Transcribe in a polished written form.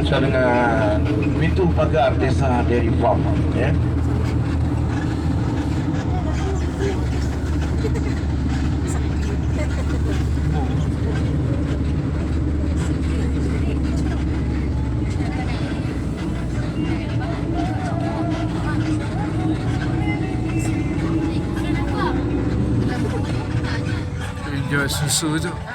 bersama dengan pintu pagar Desa Dairy Farm, ya. Jual susu tu.